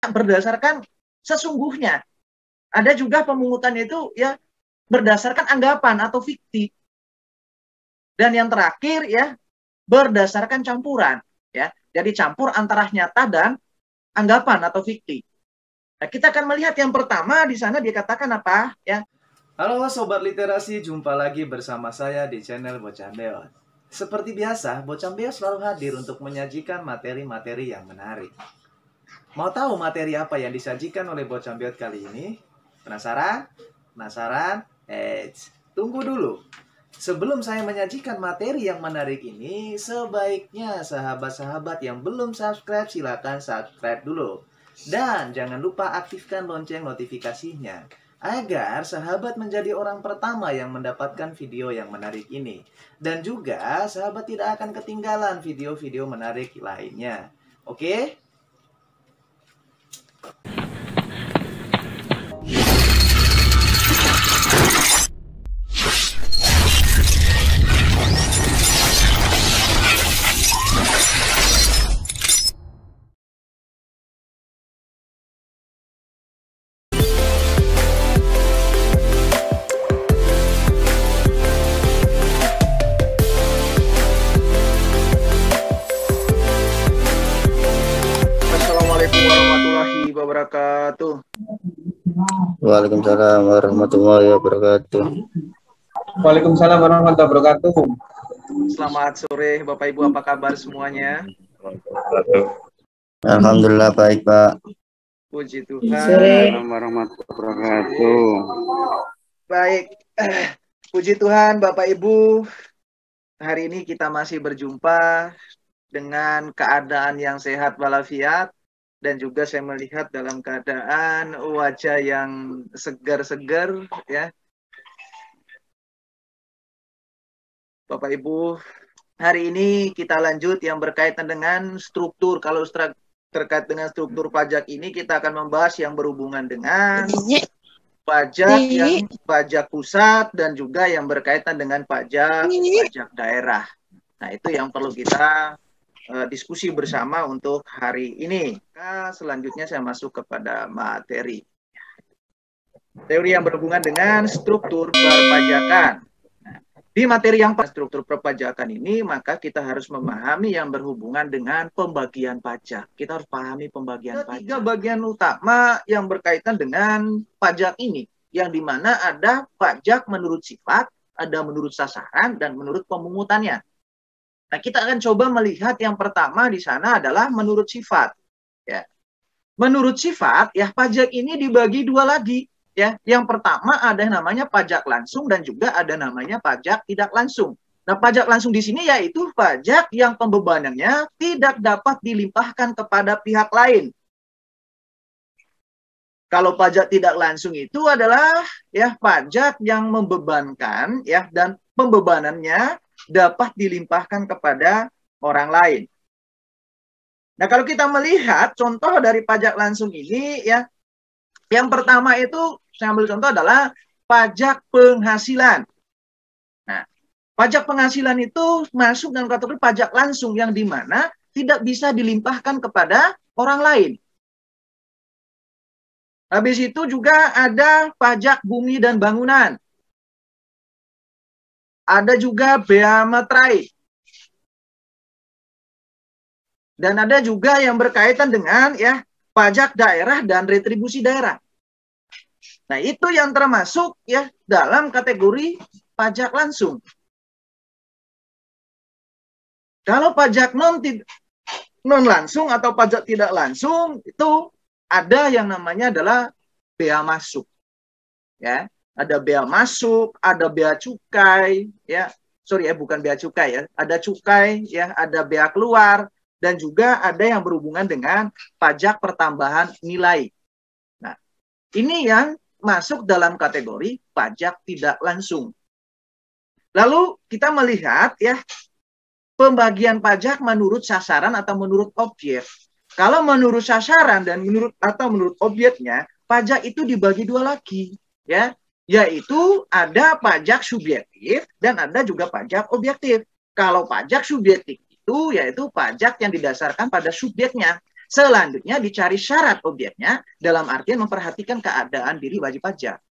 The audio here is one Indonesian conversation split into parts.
berdasarkan sesungguhnya. Ada juga pemungutan itu ya berdasarkan anggapan atau fiktif. Dan yang terakhir ya berdasarkan campuran ya. Jadi campur antara nyata dan anggapan atau fiktif. Nah, kita akan melihat yang pertama di sana dia katakan apa ya. Halo Sobat Literasi, jumpa lagi bersama saya di channel Bocah Beot. Seperti biasa, Bocah Beot selalu hadir untuk menyajikan materi-materi yang menarik. Mau tahu materi apa yang disajikan oleh Bocah Beot kali ini? Penasaran? Penasaran? Tunggu dulu. Sebelum saya menyajikan materi yang menarik ini, sebaiknya sahabat-sahabat yang belum subscribe silakan subscribe dulu. Dan jangan lupa aktifkan lonceng notifikasinya agar sahabat menjadi orang pertama yang mendapatkan video yang menarik ini. Dan juga sahabat tidak akan ketinggalan video-video menarik lainnya. Oke? Wabarakatuh. Waalaikumsalam warahmatullahi wabarakatuh. Waalaikumsalam warahmatullahi wabarakatuh. Selamat sore Bapak Ibu, apa kabar semuanya? Alhamdulillah baik Pak. Puji Tuhan. Assalamualaikum warahmatullahi wabarakatuh. Baik, puji Tuhan Bapak Ibu. Hari ini kita masih berjumpa dengan keadaan yang sehat walafiat. Dan juga saya melihat dalam keadaan wajah yang segar-segar ya. Bapak Ibu, hari ini kita lanjut yang berkaitan dengan struktur. Kalau terkait dengan struktur pajak ini kita akan membahas yang berhubungan dengan pajak yang pajak pusat dan juga yang berkaitan dengan pajak daerah. Nah, itu yang perlu kita diskusi bersama untuk hari ini. Nah, selanjutnya saya masuk kepada materi. Teori yang berhubungan dengan struktur perpajakan. Nah, di materi yang struktur perpajakan ini, maka kita harus memahami yang berhubungan dengan pembagian pajak. Kita harus pahami pembagian pajak. Tiga bagian utama yang berkaitan dengan pajak ini, yang dimana ada pajak menurut sifat, ada menurut sasaran, dan menurut pemungutannya. Nah, kita akan coba melihat yang pertama di sana adalah menurut sifat. Ya. Menurut sifat, ya pajak ini dibagi dua lagi. Ya. Yang pertama ada namanya pajak langsung dan juga ada namanya pajak tidak langsung. Nah, pajak langsung di sini yaitu pajak yang pembebanannya tidak dapat dilimpahkan kepada pihak lain. Kalau pajak tidak langsung itu adalah ya pajak yang membebankan ya dan pembebanannya dapat dilimpahkan kepada orang lain. Nah, kalau kita melihat contoh dari pajak langsung ini ya, yang pertama itu saya ambil contoh adalah pajak penghasilan. Nah, pajak penghasilan itu masuk dalam kategori pajak langsung yang dimana tidak bisa dilimpahkan kepada orang lain. Habis itu juga ada pajak bumi dan bangunan. Ada juga bea materai. Dan ada juga yang berkaitan dengan ya pajak daerah dan retribusi daerah. Nah, itu yang termasuk ya dalam kategori pajak langsung. Kalau pajak non langsung atau pajak tidak langsung itu ada yang namanya adalah bea masuk. Ya. Ada bea masuk, ada bea cukai, ya, bukan bea cukai ya, ada cukai, ya, ada bea keluar, dan juga ada yang berhubungan dengan pajak pertambahan nilai. Nah, ini yang masuk dalam kategori pajak tidak langsung. Lalu kita melihat ya pembagian pajak menurut sasaran atau menurut objek. Kalau menurut sasaran dan menurut objeknya, pajak itu dibagi dua lagi, ya. Yaitu ada pajak subjektif dan ada juga pajak objektif. Kalau pajak subjektif itu yaitu pajak yang didasarkan pada subjeknya. Selanjutnya dicari syarat objeknya dalam artian memperhatikan keadaan diri wajib pajak.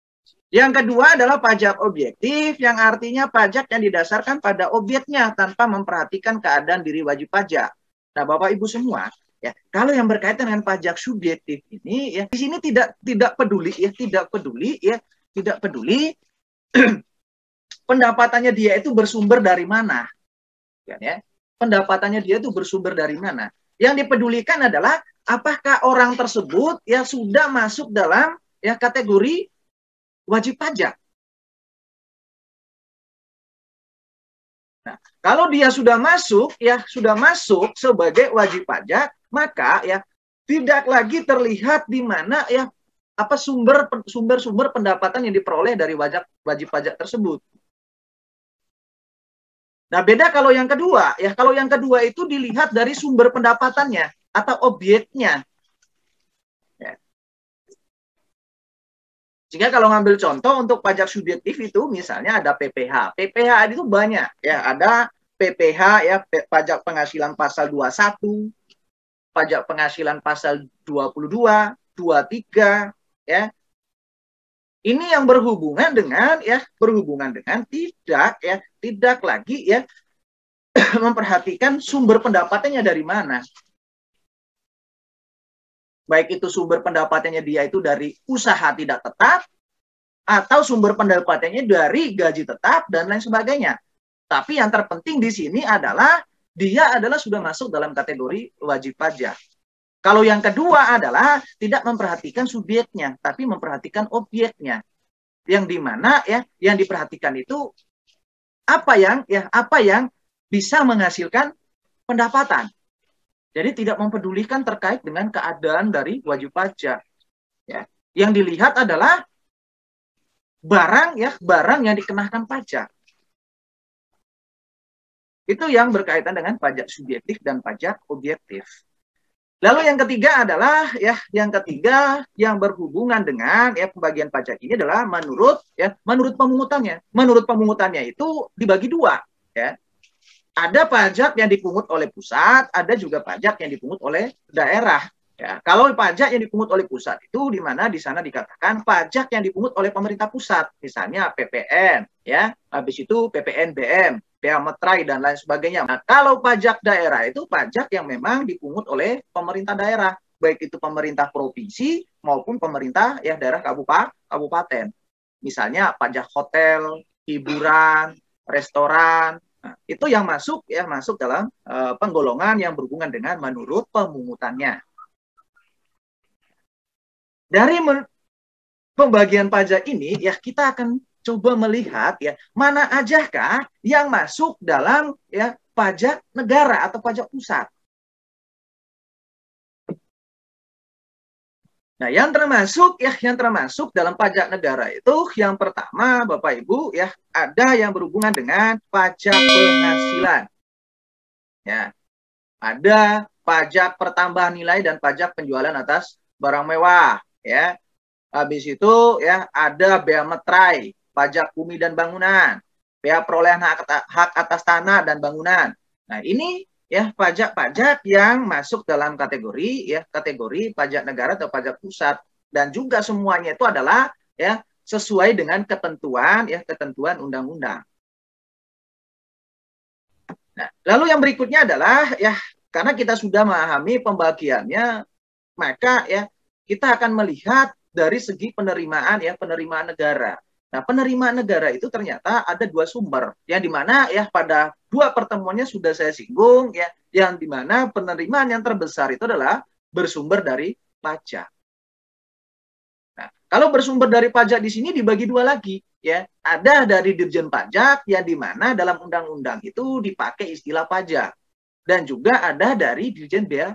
Yang kedua adalah pajak objektif, yang artinya pajak yang didasarkan pada objeknya tanpa memperhatikan keadaan diri wajib pajak. Nah, Bapak Ibu semua, ya, kalau yang berkaitan dengan pajak subjektif ini, ya, di sini tidak peduli pendapatannya dia itu bersumber dari mana, ya, pendapatannya dia itu bersumber dari mana. Yang dipedulikan adalah apakah orang tersebut ya sudah masuk dalam ya kategori wajib pajak. Nah, kalau dia sudah masuk sebagai wajib pajak, maka ya tidak lagi terlihat di mana ya apa sumber pendapatan yang diperoleh dari wajib pajak tersebut. Nah, beda kalau yang kedua, ya kalau yang kedua itu dilihat dari sumber pendapatannya atau objeknya. Ya. Sehingga kalau ngambil contoh untuk pajak subjektif itu misalnya ada PPH. PPH itu banyak, ya ada PPH ya pajak penghasilan pasal 21, pajak penghasilan pasal 22, 23, ya. Ini yang berhubungan dengan tidak lagi ya memperhatikan sumber pendapatannya dari mana. Baik itu sumber pendapatannya dia itu dari usaha tidak tetap atau sumber pendapatannya dari gaji tetap dan lain sebagainya. Tapi yang terpenting di sini adalah dia adalah sudah masuk dalam kategori wajib pajak. Kalau yang kedua adalah tidak memperhatikan subjeknya, tapi memperhatikan objeknya. Yang dimana ya, yang diperhatikan itu apa yang bisa menghasilkan pendapatan. Jadi tidak mempedulikan terkait dengan keadaan dari wajib pajak. Ya, yang dilihat adalah barang yang dikenakan pajak. Itu yang berkaitan dengan pajak subjektif dan pajak objektif. Lalu yang ketiga adalah yang berhubungan dengan ya pembagian pajak ini adalah menurut pemungutannya. Menurut pemungutannya itu dibagi dua, ya. Ada pajak yang dipungut oleh pusat, ada juga pajak yang dipungut oleh daerah. Ya, kalau pajak yang dipungut oleh pusat itu di mana di sana dikatakan pajak yang dipungut oleh pemerintah pusat, misalnya PPN, ya, habis itu PPNBM, bea meterai dan lain sebagainya. Nah, kalau pajak daerah itu pajak yang memang dipungut oleh pemerintah daerah, baik itu pemerintah provinsi maupun pemerintah ya daerah kabupaten. Misalnya pajak hotel, hiburan, restoran. Nah, itu yang masuk dalam penggolongan yang berhubungan dengan menurut pemungutannya. Dari pembagian pajak ini ya kita akan coba melihat ya mana ajakah yang masuk dalam ya pajak negara atau pajak pusat. Nah, yang termasuk dalam pajak negara itu yang pertama Bapak Ibu ya ada yang berhubungan dengan pajak penghasilan. Ya. Ada pajak pertambahan nilai dan pajak penjualan atas barang mewah, ya. Habis itu ya ada bea meterai, pajak bumi dan bangunan, bea perolehan hak atas tanah dan bangunan. Nah, ini ya pajak-pajak yang masuk dalam kategori pajak negara atau pajak pusat dan juga semuanya itu adalah ya sesuai dengan ketentuan undang-undang. Nah, lalu yang berikutnya adalah ya karena kita sudah memahami pembagiannya, maka ya kita akan melihat dari segi penerimaan negara. Nah, penerimaan negara itu ternyata ada dua sumber, yang dimana ya pada dua pertemuannya sudah saya singgung ya, yang dimana penerimaan yang terbesar itu adalah bersumber dari pajak. Nah, kalau bersumber dari pajak di sini dibagi dua lagi ya, ada dari Dirjen Pajak yang dimana dalam undang-undang itu dipakai istilah pajak. Dan juga ada dari Dirjen Bea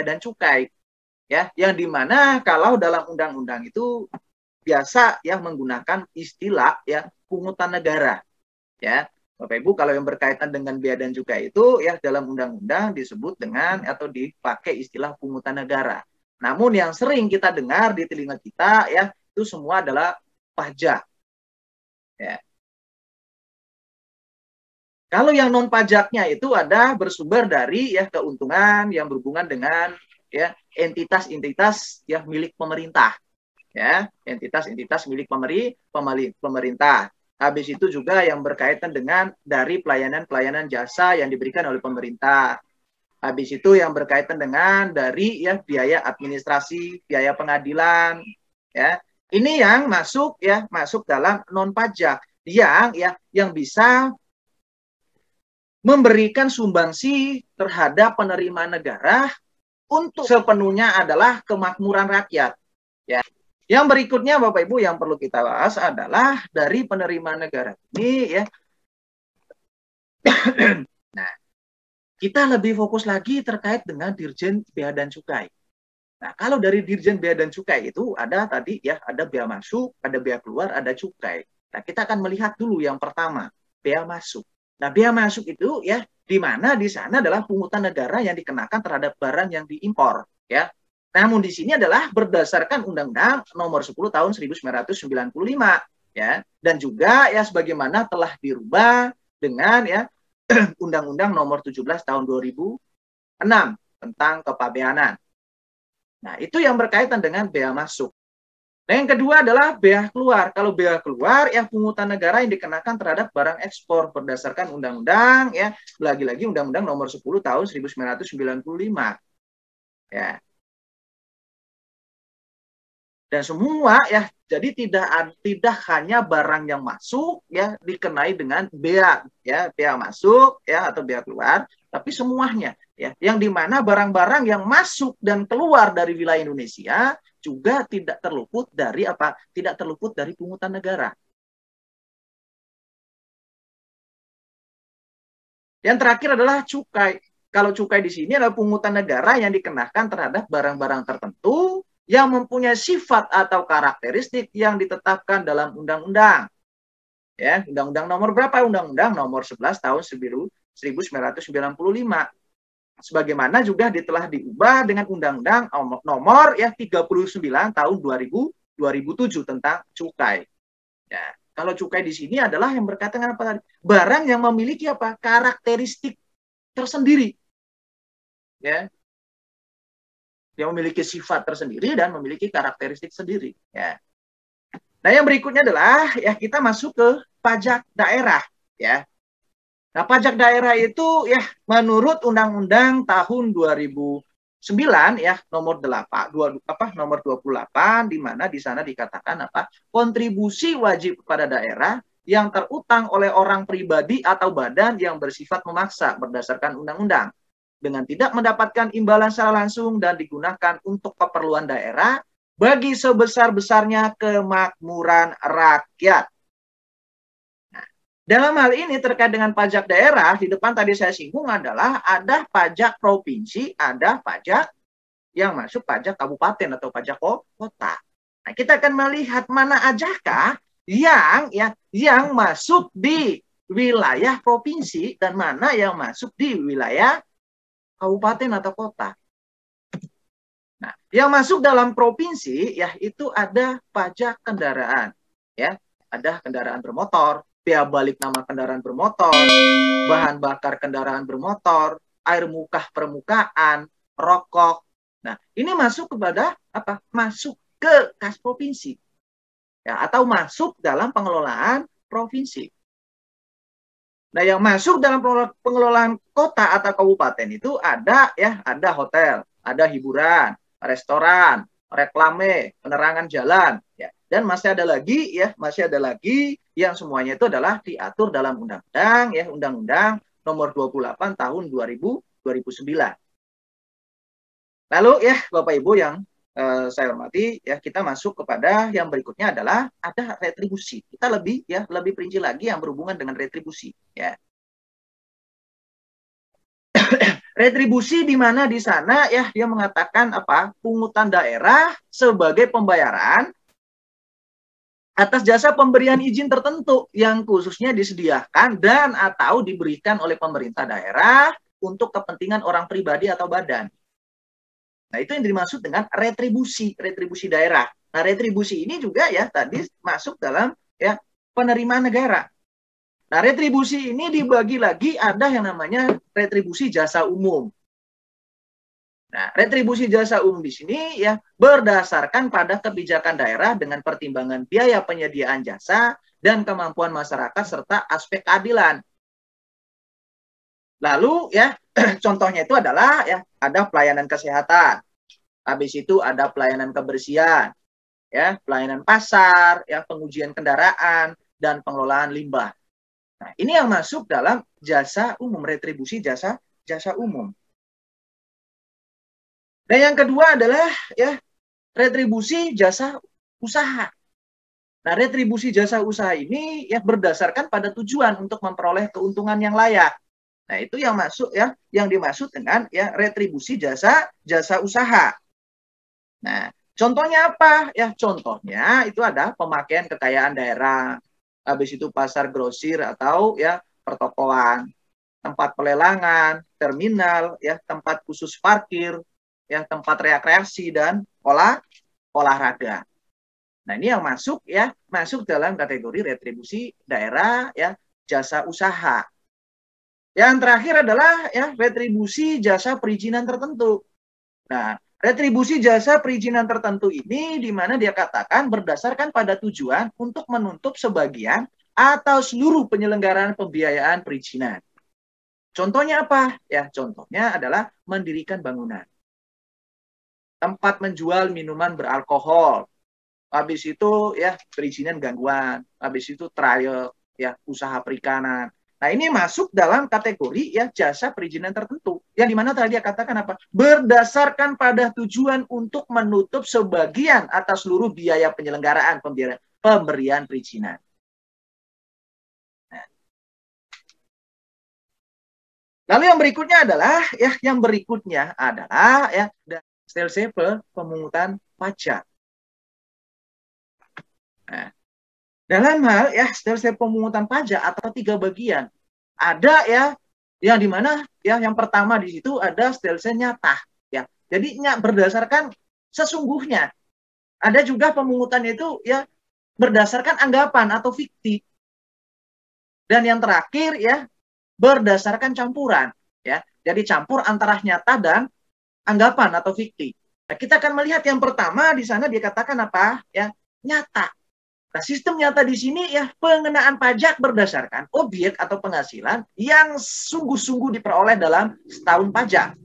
dan Cukai, ya, yang dimana kalau dalam undang-undang itu biasa yang menggunakan istilah ya pungutan negara, ya, Bapak Ibu. Kalau yang berkaitan dengan bea dan cukai itu ya dalam undang-undang disebut dengan atau dipakai istilah pungutan negara. Namun yang sering kita dengar di telinga kita ya itu semua adalah pajak, ya. Kalau yang non pajaknya itu ada bersumber dari ya keuntungan yang berhubungan dengan ya entitas-entitas yang milik pemerintah. Ya, entitas-entitas milik pemerintah. Habis itu juga yang berkaitan dengan dari pelayanan-pelayanan jasa yang diberikan oleh pemerintah. Habis itu yang berkaitan dengan dari ya biaya administrasi, biaya pengadilan, ya. Ini yang masuk dalam non pajak yang bisa memberikan sumbangsi terhadap penerimaan negara untuk sepenuhnya adalah kemakmuran rakyat. Ya. Yang berikutnya Bapak Ibu yang perlu kita bahas adalah dari penerimaan negara ini ya. Nah, kita lebih fokus lagi terkait dengan Dirjen Bea dan Cukai. Nah, kalau dari Dirjen Bea dan Cukai itu ada tadi ya, ada bea masuk, ada bea keluar, ada cukai. Nah, kita akan melihat dulu yang pertama, bea masuk. Nah, bea masuk itu ya di mana di sana adalah pungutan negara yang dikenakan terhadap barang yang diimpor, ya. Namun di sini adalah berdasarkan Undang-Undang Nomor 10 Tahun 1995, ya. Dan juga ya sebagaimana telah dirubah dengan ya Undang-Undang Nomor 17 Tahun 2006 tentang kepabeanan. Nah, itu yang berkaitan dengan bea masuk. Nah, yang kedua adalah bea keluar. Kalau bea keluar, ya pungutan negara yang dikenakan terhadap barang ekspor berdasarkan undang-undang, ya lagi-lagi Undang-Undang Nomor 10 Tahun 1995. Ya. Dan semua ya, jadi tidak hanya barang yang masuk ya dikenai dengan bea, ya bea masuk ya atau bea keluar, tapi semuanya ya, yang dimana barang-barang yang masuk dan keluar dari wilayah Indonesia juga tidak terluput dari apa? Tidak terluput dari pungutan negara. Yang terakhir adalah cukai. Kalau cukai di sini adalah pungutan negara yang dikenakan terhadap barang-barang tertentu yang mempunyai sifat atau karakteristik yang ditetapkan dalam undang-undang. Ya, undang-undang nomor berapa? Undang-undang nomor 11 tahun 1995. Sebagaimana juga telah diubah dengan undang-undang nomor ya 39 tahun 2007 tentang cukai. Ya, kalau cukai di sini adalah yang berkaitan dengan apa tadi? Barang yang memiliki apa? Karakteristik tersendiri. Ya. Yang memiliki sifat tersendiri dan memiliki karakteristik sendiri. Ya. Nah, yang berikutnya adalah ya kita masuk ke pajak daerah. Ya. Nah, pajak daerah itu ya menurut Undang-Undang tahun 2009 ya nomor 28 di mana di sana dikatakan apa? Kontribusi wajib kepada daerah yang terutang oleh orang pribadi atau badan yang bersifat memaksa berdasarkan undang-undang dengan tidak mendapatkan imbalan secara langsung dan digunakan untuk keperluan daerah bagi sebesar-besarnya kemakmuran rakyat. Nah, dalam hal ini terkait dengan pajak daerah, di depan tadi saya singgung adalah ada pajak provinsi, ada pajak yang masuk pajak kabupaten atau pajak kota. Nah, kita akan melihat mana ajakah yang masuk di wilayah provinsi dan mana yang masuk di wilayah kabupaten atau kota. Nah, yang masuk dalam provinsi ya itu ada pajak kendaraan, ya, ada kendaraan bermotor, bea balik nama kendaraan bermotor, bahan bakar kendaraan bermotor, air muka permukaan, rokok. Nah, ini masuk kepada apa? Masuk ke kas provinsi, ya, atau masuk dalam pengelolaan provinsi. Nah, yang masuk dalam pengelolaan kota atau kabupaten itu ada ya, ada hotel, ada hiburan, restoran, reklame, penerangan jalan, ya. Dan masih ada lagi yang semuanya itu adalah diatur dalam undang-undang ya, Undang-Undang Nomor 28 tahun 2009. Lalu ya, Bapak Ibu yang saya hormati, ya kita masuk kepada yang berikutnya adalah ada retribusi. Kita lebih perinci lagi yang berhubungan dengan retribusi. Ya. Retribusi di mana di sana ya dia mengatakan apa? Pungutan daerah sebagai pembayaran atas jasa pemberian izin tertentu yang khususnya disediakan dan atau diberikan oleh pemerintah daerah untuk kepentingan orang pribadi atau badan. Nah, itu yang dimaksud dengan retribusi daerah. Nah, retribusi ini juga ya tadi masuk dalam ya penerimaan negara. Nah, retribusi ini dibagi lagi ada yang namanya retribusi jasa umum. Nah, retribusi jasa umum di sini ya berdasarkan pada kebijakan daerah dengan pertimbangan biaya penyediaan jasa dan kemampuan masyarakat serta aspek keadilan. Lalu ya contohnya itu adalah ya ada pelayanan kesehatan, habis itu ada pelayanan kebersihan, ya pelayanan pasar, ya pengujian kendaraan dan pengelolaan limbah. Nah, ini yang masuk dalam jasa umum, retribusi jasa umum. Dan yang kedua adalah ya retribusi jasa usaha. Nah, retribusi jasa usaha ini ya berdasarkan pada tujuan untuk memperoleh keuntungan yang layak. Nah, itu yang masuk ya, yang dimaksud dengan ya retribusi jasa usaha. Nah, contohnya apa? Ya, contohnya itu ada pemakaian kekayaan daerah, habis itu pasar grosir atau ya pertokoan, tempat pelelangan, terminal, ya tempat khusus parkir, ya tempat rekreasi dan olahraga. Nah, ini yang masuk ya, masuk dalam kategori retribusi daerah ya jasa usaha. Yang terakhir adalah ya retribusi jasa perizinan tertentu. Nah, retribusi jasa perizinan tertentu ini di mana dia katakan berdasarkan pada tujuan untuk menutup sebagian atau seluruh penyelenggaraan pembiayaan perizinan. Contohnya apa? Ya, contohnya adalah mendirikan bangunan, tempat menjual minuman beralkohol, habis itu ya perizinan gangguan, habis itu trial ya usaha perikanan. Nah, ini masuk dalam kategori ya jasa perizinan tertentu. Yang dimana tadi dia katakan apa? Berdasarkan pada tujuan untuk menutup sebagian atas seluruh biaya penyelenggaraan pemberian perizinan. Nah. Lalu yang berikutnya adalah ya stelsel pemungutan pajak. Nah, dalam hal ya stelsel pemungutan pajak atau 3 bagian. Ada ya yang dimana ya yang pertama di situ ada stelsel nyata ya. Jadi berdasarkan sesungguhnya. Ada juga pemungutannya itu ya berdasarkan anggapan atau fiktif. Dan yang terakhir ya berdasarkan campuran ya. Jadi campur antara nyata dan anggapan atau fiktif. Nah, kita akan melihat yang pertama di sana dia katakan apa ya nyata. Nah, sistem nyata di sini ya pengenaan pajak berdasarkan objek atau penghasilan yang sungguh-sungguh diperoleh dalam setahun pajak.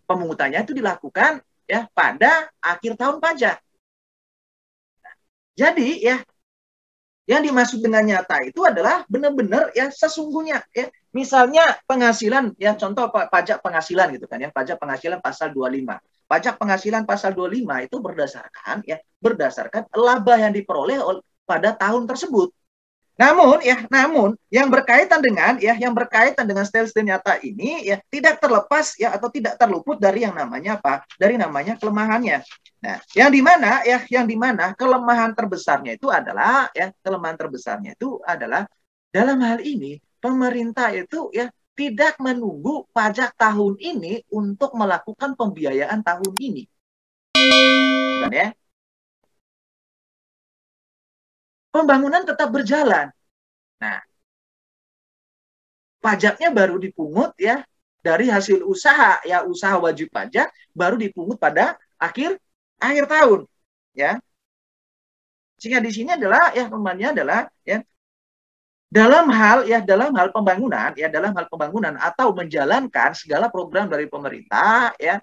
Pemungutannya itu dilakukan ya pada akhir tahun pajak. Nah, jadi ya yang dimaksud dengan nyata itu adalah benar-benar ya sesungguhnya ya. Misalnya penghasilan ya contoh pajak penghasilan gitu kan ya, pajak penghasilan pasal 25. Pajak penghasilan pasal 25 itu berdasarkan laba yang diperoleh pada tahun tersebut. Namun yang berkaitan dengan stelsel nyata ini ya tidak terlepas ya atau tidak terluput dari yang namanya apa? Dari namanya kelemahannya. Nah, yang dimana kelemahan terbesarnya itu adalah dalam hal ini pemerintah itu ya tidak menunggu pajak tahun ini untuk melakukan pembiayaan tahun ini. Kan ya? Pembangunan tetap berjalan. Nah, pajaknya baru dipungut ya dari hasil usaha ya usaha wajib pajak baru dipungut pada akhir tahun ya. Sehingga di sini adalah ya temannya adalah ya dalam hal pembangunan atau menjalankan segala program dari pemerintah ya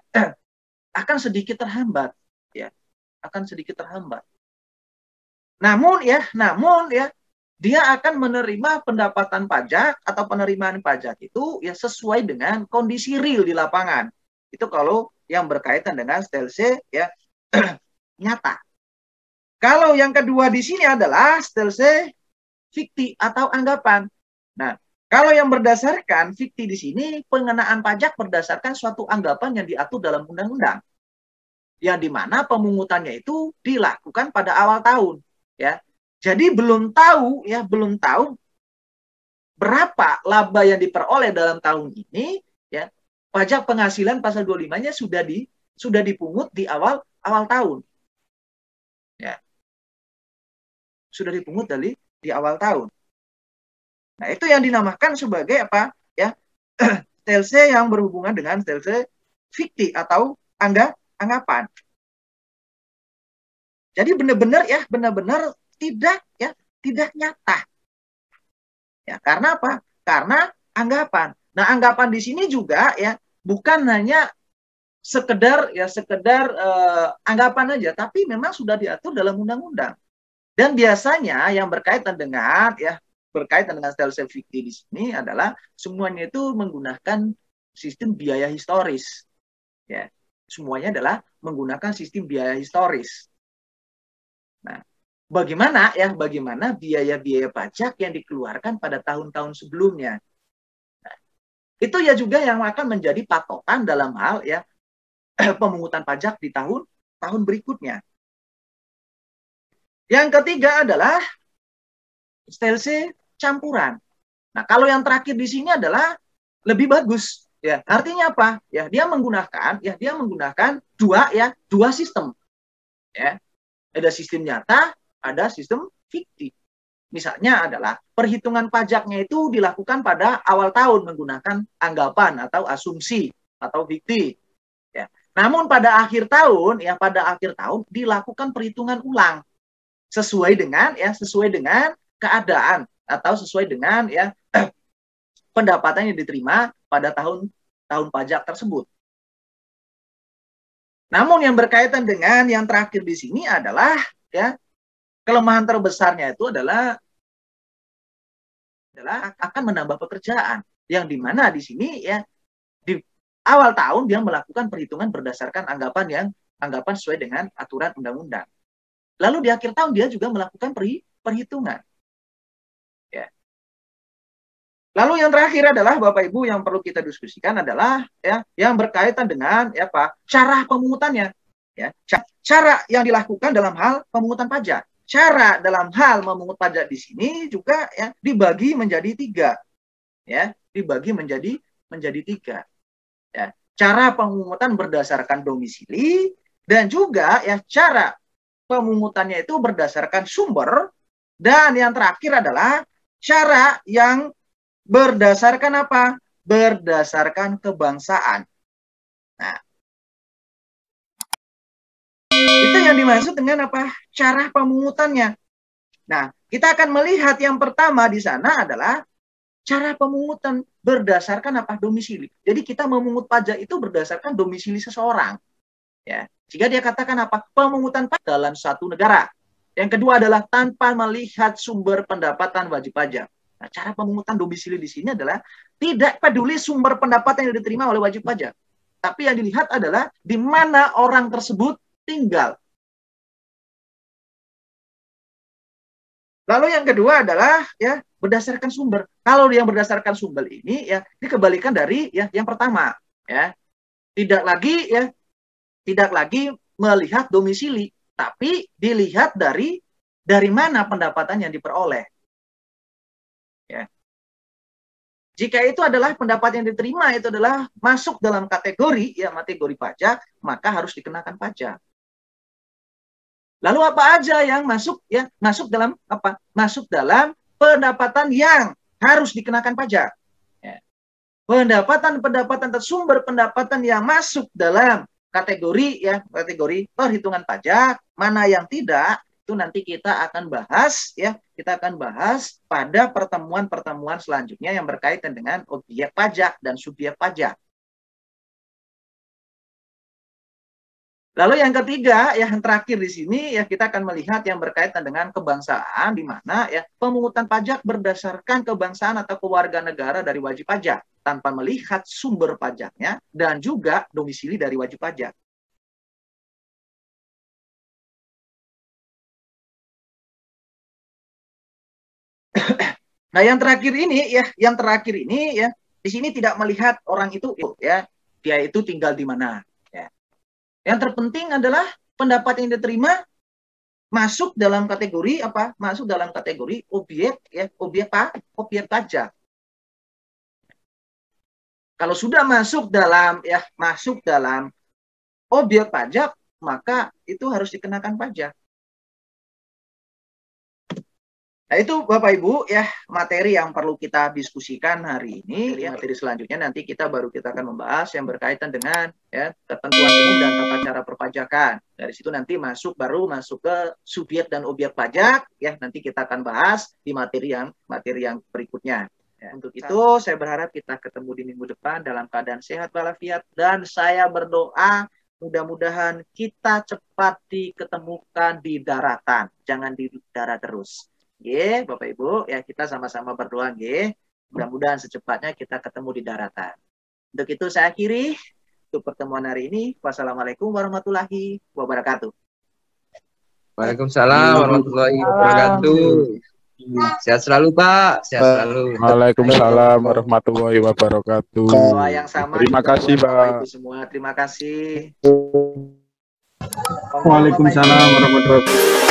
akan sedikit terhambat. Namun dia akan menerima pendapatan pajak atau penerimaan pajak itu ya sesuai dengan kondisi real di lapangan. Itu kalau yang berkaitan dengan stelsel ya nyata. Kalau yang kedua di sini adalah stelsel fiktif atau anggapan. Nah, kalau yang berdasarkan fiktif di sini pengenaan pajak berdasarkan suatu anggapan yang diatur dalam undang-undang. Yang dimana pemungutannya itu dilakukan pada awal tahun. Ya, jadi belum tahu berapa laba yang diperoleh dalam tahun ini. Ya, pajak penghasilan pasal 25-nya sudah dipungut di awal tahun. Ya, sudah dipungut di awal tahun. Nah, itu yang dinamakan sebagai apa? Ya, stelsel yang berhubungan dengan stelsel fiktif atau anggapan. Jadi benar-benar tidak nyata. Ya, karena apa? Karena anggapan. Nah, anggapan di sini juga ya bukan hanya sekedar anggapan aja, tapi memang sudah diatur dalam undang-undang. Dan biasanya yang berkaitan dengan style safety di sini adalah semuanya itu menggunakan sistem biaya historis. Ya, semuanya adalah menggunakan sistem biaya historis. Nah, bagaimana biaya-biaya pajak yang dikeluarkan pada tahun-tahun sebelumnya? Nah, itu ya juga yang akan menjadi patokan dalam hal ya pemungutan pajak di tahun berikutnya. Yang ketiga adalah STLC campuran. Nah, kalau yang terakhir di sini adalah lebih bagus. Ya, artinya apa? Ya, dia menggunakan dua sistem. Ya. Ada sistem nyata, ada sistem fiktif. Misalnya adalah perhitungan pajaknya itu dilakukan pada awal tahun menggunakan anggapan atau asumsi atau fiktif. Ya. Namun pada akhir tahun dilakukan perhitungan ulang sesuai dengan keadaan atau sesuai dengan pendapatan yang diterima pada tahun pajak tersebut. Namun yang berkaitan dengan yang terakhir di sini adalah kelemahan terbesarnya itu adalah akan menambah pekerjaan, yang dimana di sini di awal tahun dia melakukan perhitungan berdasarkan anggapan sesuai dengan aturan undang-undang. Lalu di akhir tahun dia juga melakukan perhitungan. Ya. Lalu yang terakhir adalah Bapak Ibu yang perlu kita diskusikan adalah yang berkaitan dengan cara pemungutannya. Ya. Cara yang dilakukan dalam hal pemungutan pajak. Cara dalam hal memungut pajak di sini juga dibagi menjadi tiga. Ya, dibagi menjadi tiga. Ya. Cara pemungutan berdasarkan domisili dan juga cara pemungutannya itu berdasarkan sumber, dan yang terakhir adalah cara yang berdasarkan apa? Berdasarkan kebangsaan. Nah, itu yang dimaksud dengan apa? Cara pemungutannya. Nah, kita akan melihat yang pertama di sana adalah cara pemungutan berdasarkan apa? Domisili. Jadi kita memungut pajak itu berdasarkan domisili seseorang. Ya, jika dia katakan apa? Pemungutan pajak dalam satu negara. Yang kedua adalah tanpa melihat sumber pendapatan wajib pajak. Nah, cara pemungutan domisili di sini adalah tidak peduli sumber pendapatan yang diterima oleh wajib pajak. Tapi yang dilihat adalah di mana orang tersebut tinggal. Lalu yang kedua adalah berdasarkan sumber. Kalau yang berdasarkan sumber ini dikembalikan dari yang pertama. Ya. Tidak lagi melihat domisili, tapi dilihat dari mana pendapatan yang diperoleh. Ya. Jika itu adalah pendapat yang diterima itu adalah masuk dalam kategori pajak, maka harus dikenakan pajak. Lalu apa aja yang masuk dalam apa? Masuk dalam pendapatan yang harus dikenakan pajak. Ya. Pendapatan sumber pendapatan yang masuk dalam kategori perhitungan pajak, mana yang tidak, itu nanti kita akan bahas pada pertemuan selanjutnya yang berkaitan dengan objek pajak dan subjek pajak. Lalu yang ketiga, yang terakhir di sini kita akan melihat yang berkaitan dengan kebangsaan, di mana pemungutan pajak berdasarkan kebangsaan atau kewarganegaraan dari wajib pajak tanpa melihat sumber pajaknya dan juga domisili dari wajib pajak. Nah, yang terakhir ini di sini tidak melihat orang itu dia itu tinggal di mana. Ya. Yang terpenting adalah pendapat yang diterima masuk dalam kategori apa? Masuk dalam kategori objek pajak. Kalau sudah masuk dalam objek pajak, maka itu harus dikenakan pajak. Nah, itu Bapak Ibu ya materi yang perlu kita diskusikan hari ini. Materi selanjutnya nanti kita akan membahas yang berkaitan dengan ya ketentuan umum dan tata cara perpajakan. Dari situ nanti masuk ke subjek dan objek pajak ya. Nanti kita akan bahas di materi yang berikutnya. Ya, untuk itu saya berharap kita ketemu di minggu depan dalam keadaan sehat walafiat, dan saya berdoa mudah-mudahan kita cepat diketemukan di daratan, jangan di darat terus. Nggih, Bapak Ibu, ya kita sama-sama berdoa nggih. Mudah-mudahan secepatnya kita ketemu di daratan. Untuk itu saya akhiri untuk pertemuan hari ini. Wassalamualaikum warahmatullahi wabarakatuh. Waalaikumsalam warahmatullahi wabarakatuh. Sehat selalu, Pak. Sehat selalu. Waalaikumsalam warahmatullahi wabarakatuh. Doa yang sama. Terima kasih, Pak. Ibu semua. Terima kasih. Waalaikumsalam warahmatullahi wabarakatuh.